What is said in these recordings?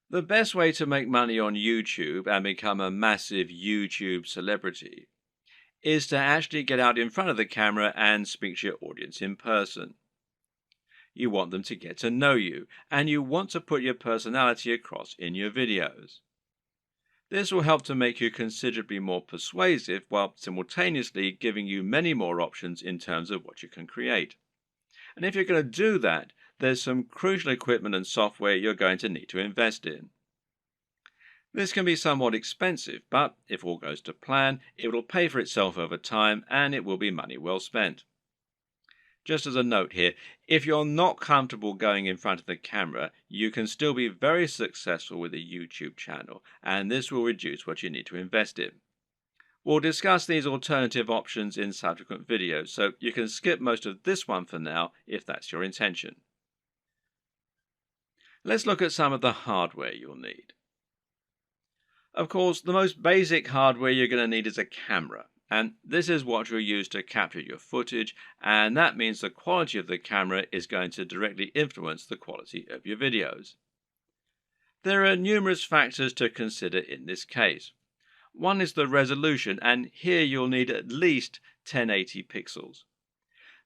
The best way to make money on YouTube and become a massive YouTube celebrity is to actually get out in front of the camera and speak to your audience in person. You want them to get to know you, and you want to put your personality across in your videos. This will help to make you considerably more persuasive while simultaneously giving you many more options in terms of what you can create. And if you're going to do that, there's some crucial equipment and software you're going to need to invest in. This can be somewhat expensive, but if all goes to plan, it will pay for itself over time and it will be money well spent. Just as a note here, if you're not comfortable going in front of the camera, you can still be very successful with a YouTube channel, and this will reduce what you need to invest in. We'll discuss these alternative options in subsequent videos, so you can skip most of this one for now if that's your intention. Let's look at some of the hardware you'll need. Of course, the most basic hardware you're going to need is a camera. And this is what you'll use to capture your footage, and that means the quality of the camera is going to directly influence the quality of your videos. There are numerous factors to consider in this case. One is the resolution, and here you'll need at least 1080 pixels.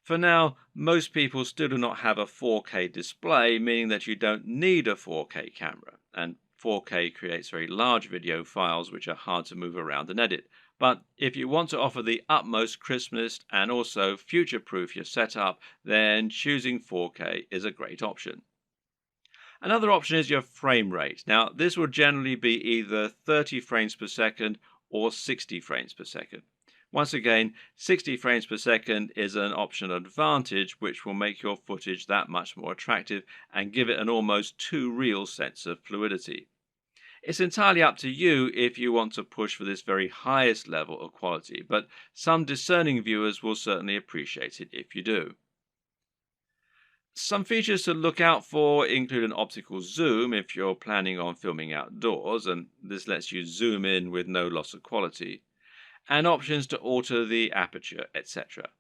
For now, most people still do not have a 4K display, meaning that you don't need a 4K camera, and 4K creates very large video files which are hard to move around and edit. But if you want to offer the utmost crispness and also future-proof your setup, then choosing 4K is a great option. Another option is your frame rate. Now, this will generally be either 30 frames per second or 60 frames per second. Once again, 60 frames per second is an optional advantage which will make your footage that much more attractive and give it an almost too real sense of fluidity. It's entirely up to you if you want to push for this very highest level of quality, but some discerning viewers will certainly appreciate it if you do. Some features to look out for include an optical zoom if you're planning on filming outdoors, and this lets you zoom in with no loss of quality, and options to alter the aperture, etc.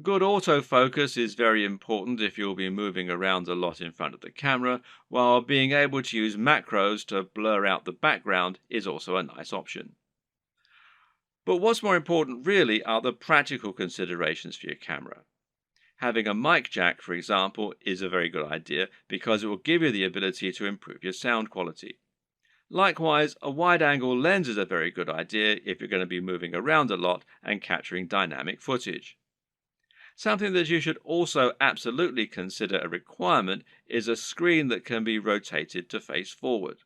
Good autofocus is very important if you'll be moving around a lot in front of the camera, while being able to use macros to blur out the background is also a nice option. But what's more important really are the practical considerations for your camera. Having a mic jack, for example, is a very good idea because it will give you the ability to improve your sound quality. Likewise, a wide-angle lens is a very good idea if you're going to be moving around a lot and capturing dynamic footage. Something that you should also absolutely consider a requirement is a screen that can be rotated to face forward.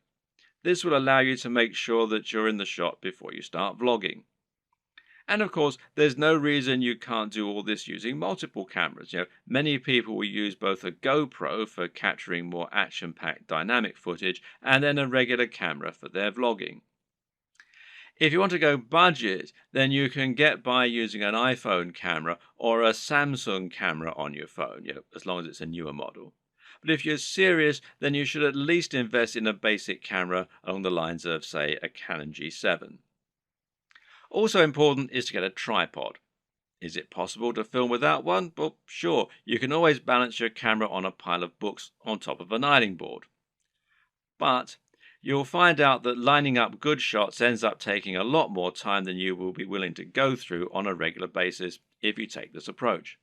This will allow you to make sure that you're in the shot before you start vlogging. And of course, there's no reason you can't do all this using multiple cameras. Many people will use both a GoPro for capturing more action-packed dynamic footage and then a regular camera for their vlogging. If you want to go budget, then you can get by using an iPhone camera or a Samsung camera on your phone, as long as it's a newer model. But if you're serious, then you should at least invest in a basic camera along the lines of, say, a Canon G7. Also important is to get a tripod. Is it possible to film without one? Well, sure, you can always balance your camera on a pile of books on top of an ironing board. But you'll find out that lining up good shots ends up taking a lot more time than you will be willing to go through on a regular basis if you take this approach.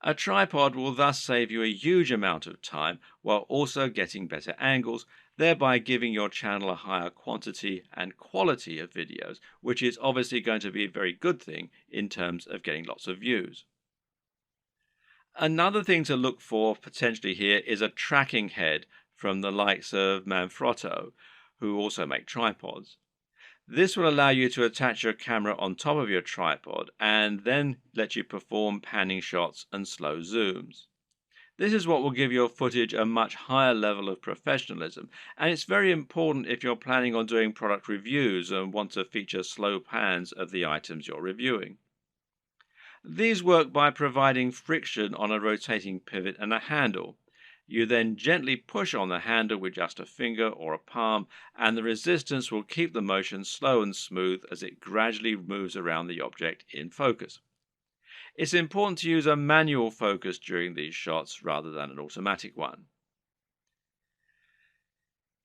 A tripod will thus save you a huge amount of time while also getting better angles, thereby giving your channel a higher quantity and quality of videos, which is obviously going to be a very good thing in terms of getting lots of views. Another thing to look for potentially here is a tracking head from the likes of Manfrotto, who also make tripods. This will allow you to attach your camera on top of your tripod and then let you perform panning shots and slow zooms. This is what will give your footage a much higher level of professionalism, and it's very important if you're planning on doing product reviews and want to feature slow pans of the items you're reviewing. These work by providing friction on a rotating pivot and a handle. You then gently push on the handle with just a finger or a palm, and the resistance will keep the motion slow and smooth as it gradually moves around the object in focus. It's important to use a manual focus during these shots rather than an automatic one.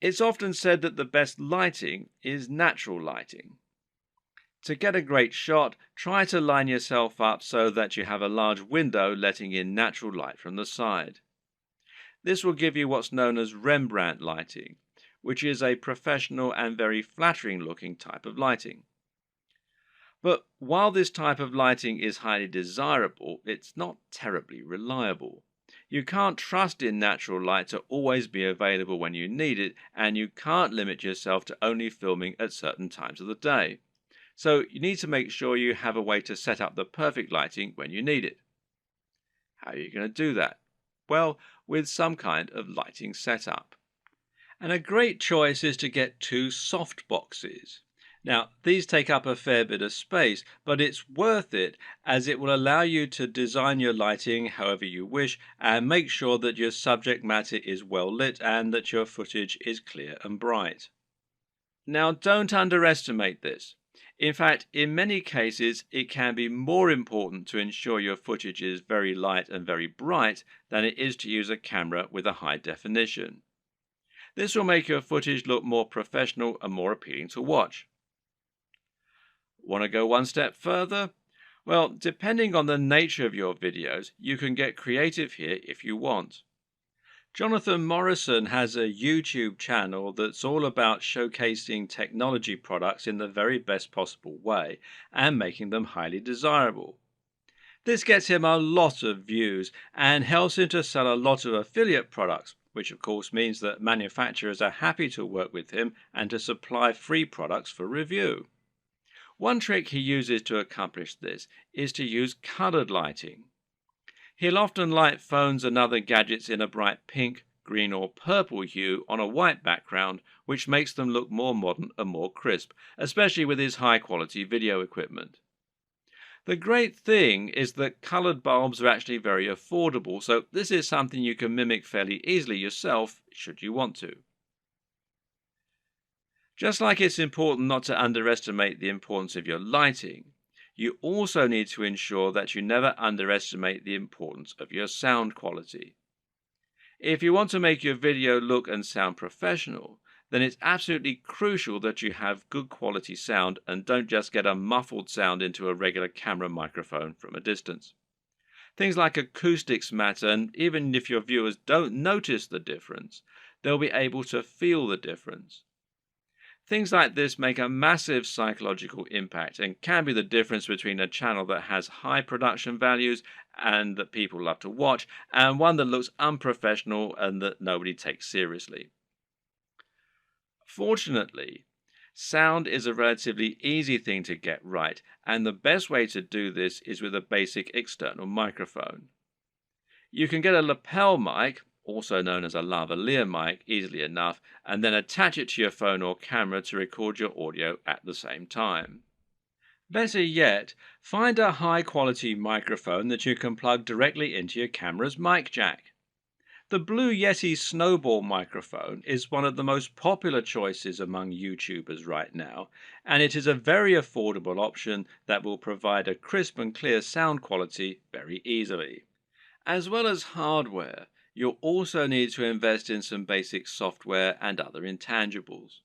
It's often said that the best lighting is natural lighting. To get a great shot, try to line yourself up so that you have a large window letting in natural light from the side. This will give you what's known as Rembrandt lighting, which is a professional and very flattering looking type of lighting. But while this type of lighting is highly desirable, it's not terribly reliable. You can't trust in natural light to always be available when you need it, and you can't limit yourself to only filming at certain times of the day. So you need to make sure you have a way to set up the perfect lighting when you need it. How are you going to do that? Well, with some kind of lighting setup. And a great choice is to get two soft boxes. Now, these take up a fair bit of space, but it's worth it as it will allow you to design your lighting however you wish and make sure that your subject matter is well lit and that your footage is clear and bright. Now, don't underestimate this. In fact, in many cases, it can be more important to ensure your footage is very light and very bright than it is to use a camera with a high definition. This will make your footage look more professional and more appealing to watch. Want to go one step further? Well, depending on the nature of your videos, you can get creative here if you want. Jonathan Morrison has a YouTube channel that's all about showcasing technology products in the very best possible way and making them highly desirable. This gets him a lot of views and helps him to sell a lot of affiliate products, which of course means that manufacturers are happy to work with him and to supply free products for review. One trick he uses to accomplish this is to use colored lighting. He'll often light phones and other gadgets in a bright pink, green or purple hue on a white background, which makes them look more modern and more crisp, especially with his high-quality video equipment. The great thing is that colored bulbs are actually very affordable, so this is something you can mimic fairly easily yourself, should you want to. Just like it's important not to underestimate the importance of your lighting, you also need to ensure that you never underestimate the importance of your sound quality. If you want to make your video look and sound professional, then it's absolutely crucial that you have good quality sound and don't just get a muffled sound into a regular camera microphone from a distance. Things like acoustics matter, and even if your viewers don't notice the difference, they'll be able to feel the difference. Things like this make a massive psychological impact and can be the difference between a channel that has high production values and that people love to watch, and one that looks unprofessional and that nobody takes seriously. Fortunately, sound is a relatively easy thing to get right, and the best way to do this is with a basic external microphone. You can get a lapel mic, also known as a lavalier mic, easily enough, and then attach it to your phone or camera to record your audio at the same time. Better yet, find a high-quality microphone that you can plug directly into your camera's mic jack. The blue Yeti Snowball microphone is one of the most popular choices among YouTubers right now, and it is a very affordable option that will provide a crisp and clear sound quality very easily. As well as hardware, you'll also need to invest in some basic software and other intangibles.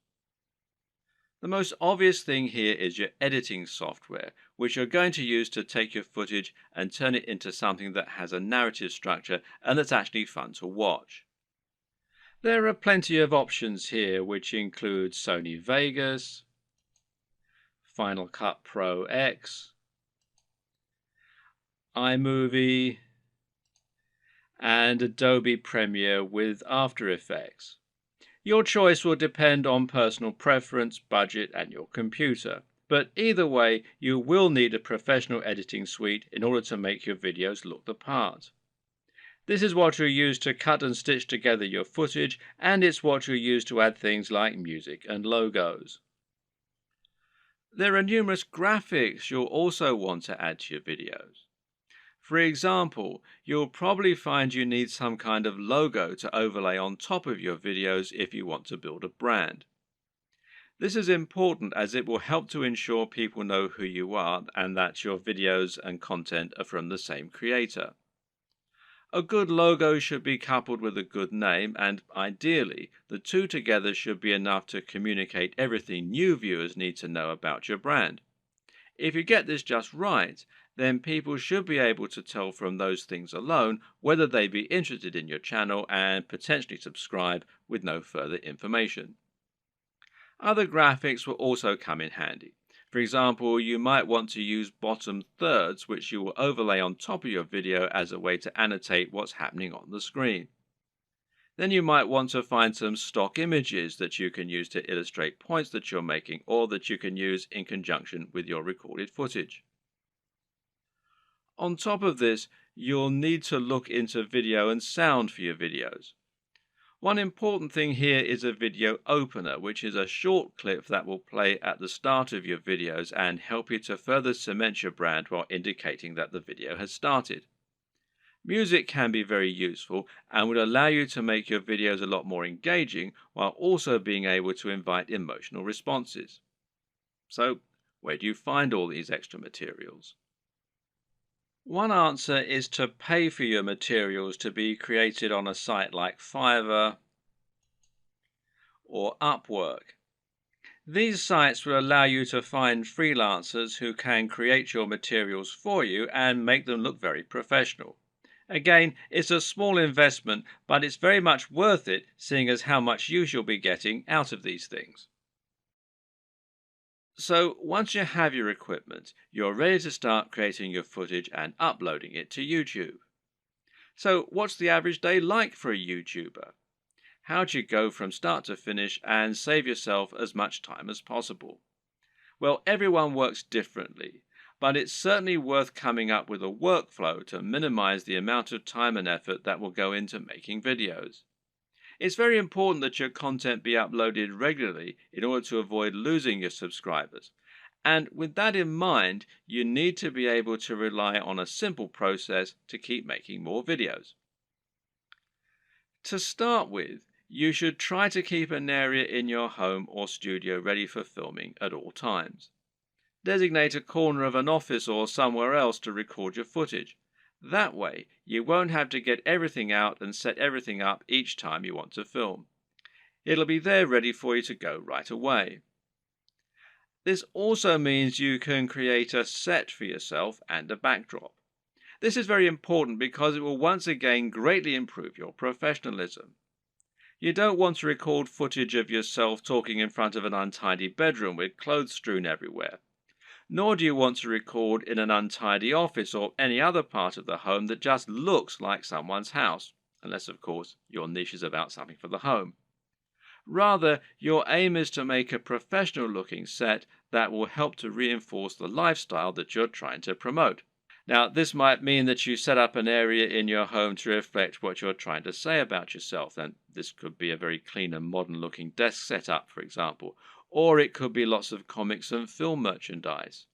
The most obvious thing here is your editing software, which you're going to use to take your footage and turn it into something that has a narrative structure and that's actually fun to watch. There are plenty of options here, which include Sony Vegas, Final Cut Pro X, iMovie, and Adobe Premiere with After Effects. Your choice will depend on personal preference, budget, and your computer. But either way, you will need a professional editing suite in order to make your videos look the part. This is what you'll use to cut and stitch together your footage, and it's what you'll use to add things like music and logos. There are numerous graphics you'll also want to add to your videos. For example, you'll probably find you need some kind of logo to overlay on top of your videos if you want to build a brand. This is important as it will help to ensure people know who you are and that your videos and content are from the same creator. A good logo should be coupled with a good name, and ideally, the two together should be enough to communicate everything new viewers need to know about your brand. If you get this just right, then people should be able to tell from those things alone whether they'd be interested in your channel and potentially subscribe with no further information. Other graphics will also come in handy. For example, you might want to use bottom thirds, which you will overlay on top of your video as a way to annotate what's happening on the screen. Then you might want to find some stock images that you can use to illustrate points that you're making or that you can use in conjunction with your recorded footage. On top of this, you'll need to look into video and sound for your videos. One important thing here is a video opener, which is a short clip that will play at the start of your videos and help you to further cement your brand while indicating that the video has started. Music can be very useful and would allow you to make your videos a lot more engaging while also being able to invite emotional responses. So, where do you find all these extra materials? One answer is to pay for your materials to be created on a site like Fiverr or Upwork. These sites will allow you to find freelancers who can create your materials for you and make them look very professional. Again, it's a small investment, but it's very much worth it, seeing as how much use you'll be getting out of these things. So once you have your equipment, you're ready to start creating your footage and uploading it to YouTube. So what's the average day like for a YouTuber? How do you go from start to finish and save yourself as much time as possible? Well, everyone works differently, but it's certainly worth coming up with a workflow to minimize the amount of time and effort that will go into making videos. It's very important that your content be uploaded regularly in order to avoid losing your subscribers. And with that in mind, you need to be able to rely on a simple process to keep making more videos. To start with, you should try to keep an area in your home or studio ready for filming at all times. Designate a corner of an office or somewhere else to record your footage. That way, you won't have to get everything out and set everything up each time you want to film. It'll be there ready for you to go right away. This also means you can create a set for yourself and a backdrop. This is very important because it will once again greatly improve your professionalism. You don't want to record footage of yourself talking in front of an untidy bedroom with clothes strewn everywhere. Nor do you want to record in an untidy office or any other part of the home that just looks like someone's house, unless of course your niche is about something for the home. Rather, your aim is to make a professional looking set that will help to reinforce the lifestyle that you're trying to promote. Now, this might mean that you set up an area in your home to reflect what you're trying to say about yourself, and this could be a very clean and modern looking desk setup, for example, or it could be lots of comics and film merchandise.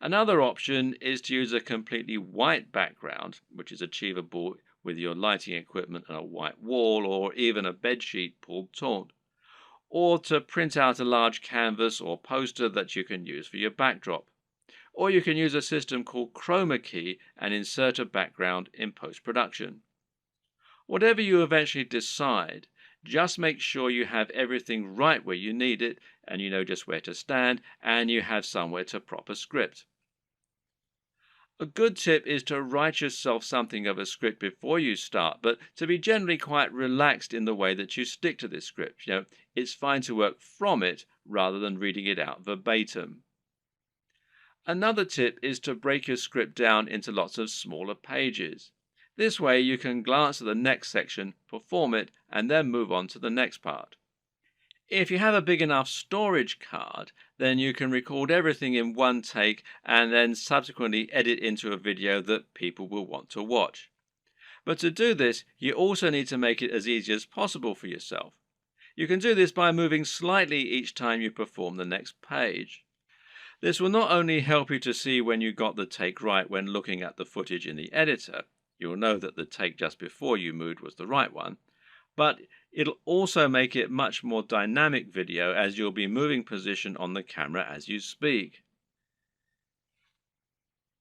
Another option is to use a completely white background, which is achievable with your lighting equipment and a white wall or even a bedsheet pulled taut, or to print out a large canvas or poster that you can use for your backdrop. Or you can use a system called chroma key and insert a background in post-production. Whatever you eventually decide, just make sure you have everything right where you need it, and you know just where to stand, and you have somewhere to prop a script. A good tip is to write yourself something of a script before you start, but to be generally quite relaxed in the way that you stick to this script. It's fine to work from it rather than reading it out verbatim. Another tip is to break your script down into lots of smaller pages. This way you can glance at the next section, perform it, and then move on to the next part. If you have a big enough storage card, then you can record everything in one take and then subsequently edit into a video that people will want to watch. But to do this, you also need to make it as easy as possible for yourself. You can do this by moving slightly each time you perform the next page. This will not only help you to see when you got the take right when looking at the footage in the editor, you'll know that the take just before you moved was the right one, but it'll also make it much more dynamic video as you'll be moving position on the camera as you speak.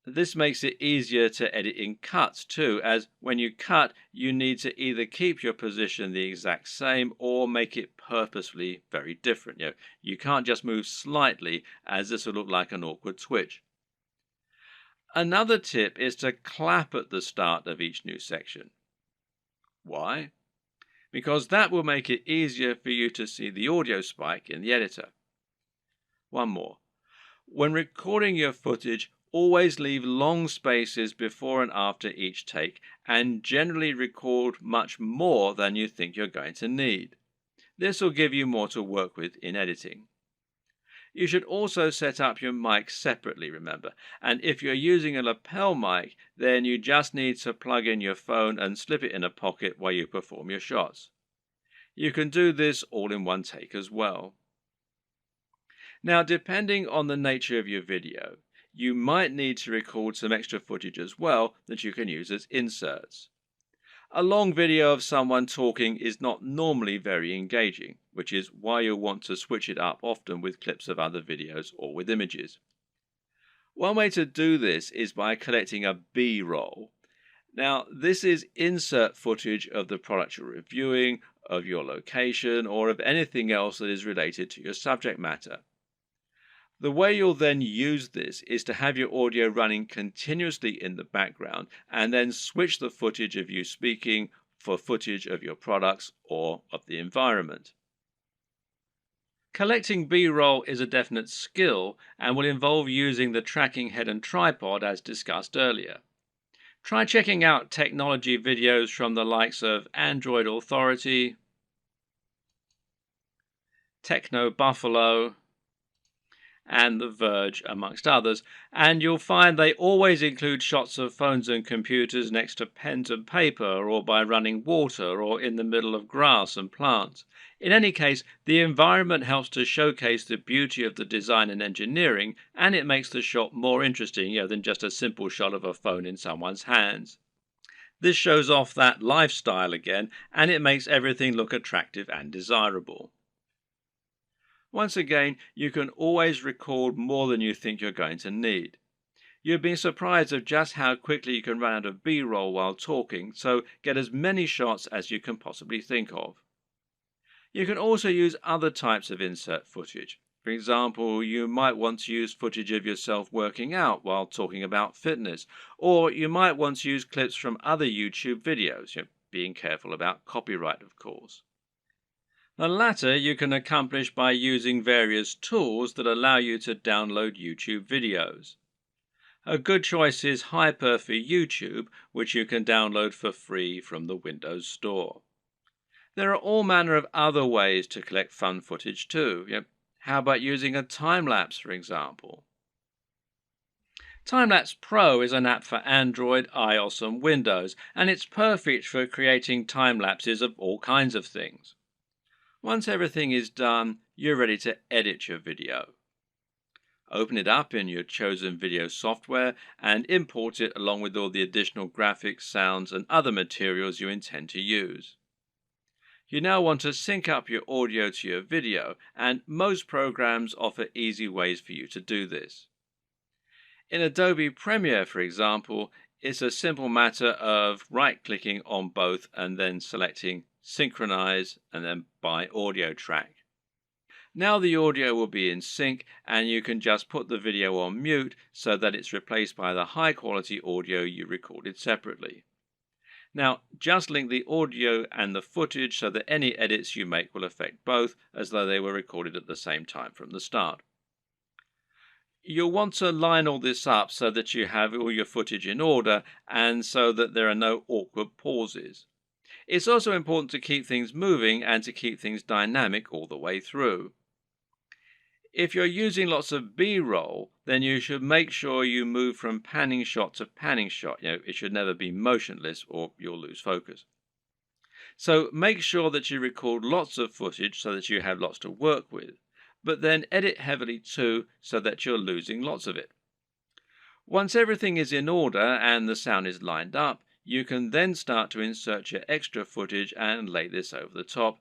This makes it easier to edit in cuts too, as when you cut, you need to either keep your position the exact same or make it purposefully very different. You can't just move slightly, as this will look like an awkward switch. Another tip is to clap at the start of each new section. Why? Because that will make it easier for you to see the audio spike in the editor. One more. When recording your footage, always leave long spaces before and after each take, and generally record much more than you think you're going to need. This will give you more to work with in editing. You should also set up your mic separately, remember, and if you're using a lapel mic, then you just need to plug in your phone and slip it in a pocket while you perform your shots. You can do this all in one take as well. Now, depending on the nature of your video, you might need to record some extra footage as well that you can use as inserts. A long video of someone talking is not normally very engaging, which is why you'll want to switch it up often with clips of other videos or with images. One way to do this is by collecting a B-roll. Now, this is insert footage of the product you're reviewing, of your location, or of anything else that is related to your subject matter. The way you'll then use this is to have your audio running continuously in the background and then switch the footage of you speaking for footage of your products or of the environment. Collecting B-roll is a definite skill and will involve using the tracking head and tripod as discussed earlier. Try checking out technology videos from the likes of Android Authority, Techno Buffalo, and The Verge, amongst others, and you'll find they always include shots of phones and computers next to pens and paper, or by running water, or in the middle of grass and plants. In any case, the environment helps to showcase the beauty of the design and engineering, and it makes the shot more interesting than just a simple shot of a phone in someone's hands. This shows off that lifestyle again, and it makes everything look attractive and desirable. Once again, you can always record more than you think you're going to need. You'll be surprised of just how quickly you can run out of B-roll while talking, so get as many shots as you can possibly think of. You can also use other types of insert footage. For example, you might want to use footage of yourself working out while talking about fitness, or you might want to use clips from other YouTube videos, being careful about copyright, of course. The latter you can accomplish by using various tools that allow you to download YouTube videos. A good choice is Hyper for YouTube, which you can download for free from the Windows Store. There are all manner of other ways to collect fun footage too. How about using a time-lapse, for example? Timelapse Pro is an app for Android, iOS and Windows, and it's perfect for creating time-lapses of all kinds of things. Once everything is done, you're ready to edit your video. Open it up in your chosen video software and import it along with all the additional graphics, sounds and other materials you intend to use. You now want to sync up your audio to your video, and most programs offer easy ways for you to do this. In Adobe Premiere, for example, it's a simple matter of right-clicking on both and then selecting Synchronize and then by audio track. Now the audio will be in sync and you can just put the video on mute so that it's replaced by the high-quality audio you recorded separately. Now just link the audio and the footage so that any edits you make will affect both, as though they were recorded at the same time from the start. You'll want to line all this up so that you have all your footage in order and so that there are no awkward pauses. It's also important to keep things moving and to keep things dynamic all the way through. If you're using lots of B-roll, then you should make sure you move from panning shot to panning shot. It should never be motionless or you'll lose focus. So make sure that you record lots of footage so that you have lots to work with, but then edit heavily too so that you're losing lots of it. Once everything is in order and the sound is lined up, you can then start to insert your extra footage and lay this over the top,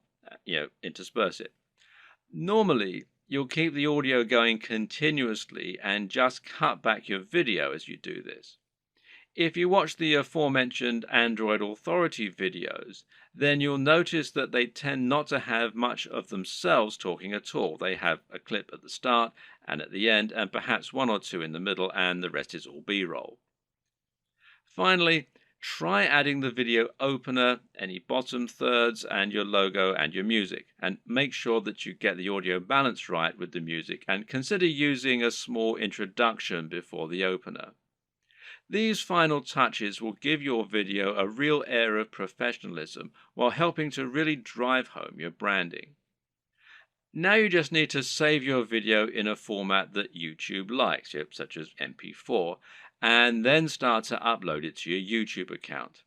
intersperse it. Normally, You'll keep the audio going continuously and just cut back your video as you do this. If you watch the aforementioned Android Authority videos, then you'll notice that they tend not to have much of themselves talking at all. They have a clip at the start and at the end, and perhaps one or two in the middle, and the rest is all B-roll. Finally, try adding the video opener, any bottom thirds, and your logo and your music, and make sure that you get the audio balance right with the music, and consider using a small introduction before the opener. These final touches will give your video a real air of professionalism while helping to really drive home your branding. Now you just need to save your video in a format that YouTube likes, such as MP4, and then start to upload it to your YouTube account.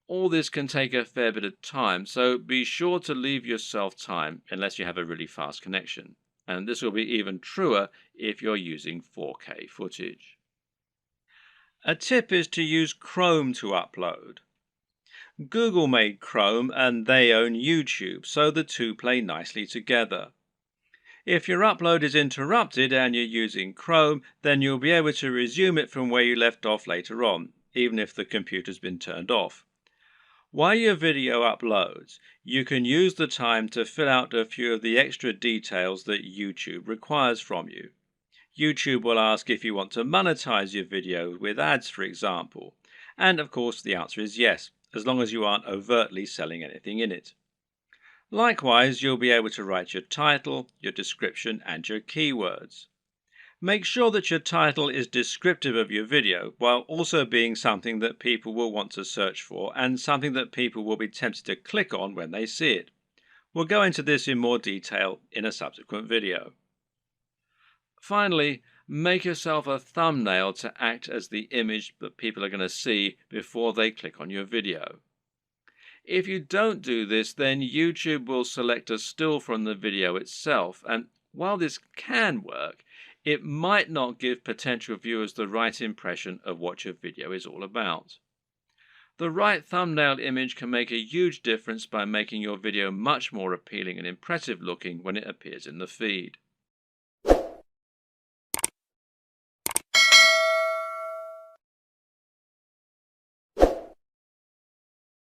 All this can take a fair bit of time, so be sure to leave yourself time unless you have a really fast connection. And this will be even truer if you're using 4K footage. A tip is to use Chrome to upload. Google made Chrome and they own YouTube, so the two play nicely together. If your upload is interrupted and you're using Chrome, then you'll be able to resume it from where you left off later on, even if the computer's been turned off. While your video uploads, you can use the time to fill out a few of the extra details that YouTube requires from you. YouTube will ask if you want to monetize your video with ads, for example. And of course the answer is yes, as long as you aren't overtly selling anything in it. Likewise, you'll be able to write your title, your description, and your keywords. Make sure that your title is descriptive of your video, while also being something that people will want to search for and something that people will be tempted to click on when they see it. We'll go into this in more detail in a subsequent video. Finally, make yourself a thumbnail to act as the image that people are going to see before they click on your video. If you don't do this, then YouTube will select a still from the video itself, and while this can work, it might not give potential viewers the right impression of what your video is all about. The right thumbnail image can make a huge difference by making your video much more appealing and impressive looking when it appears in the feed.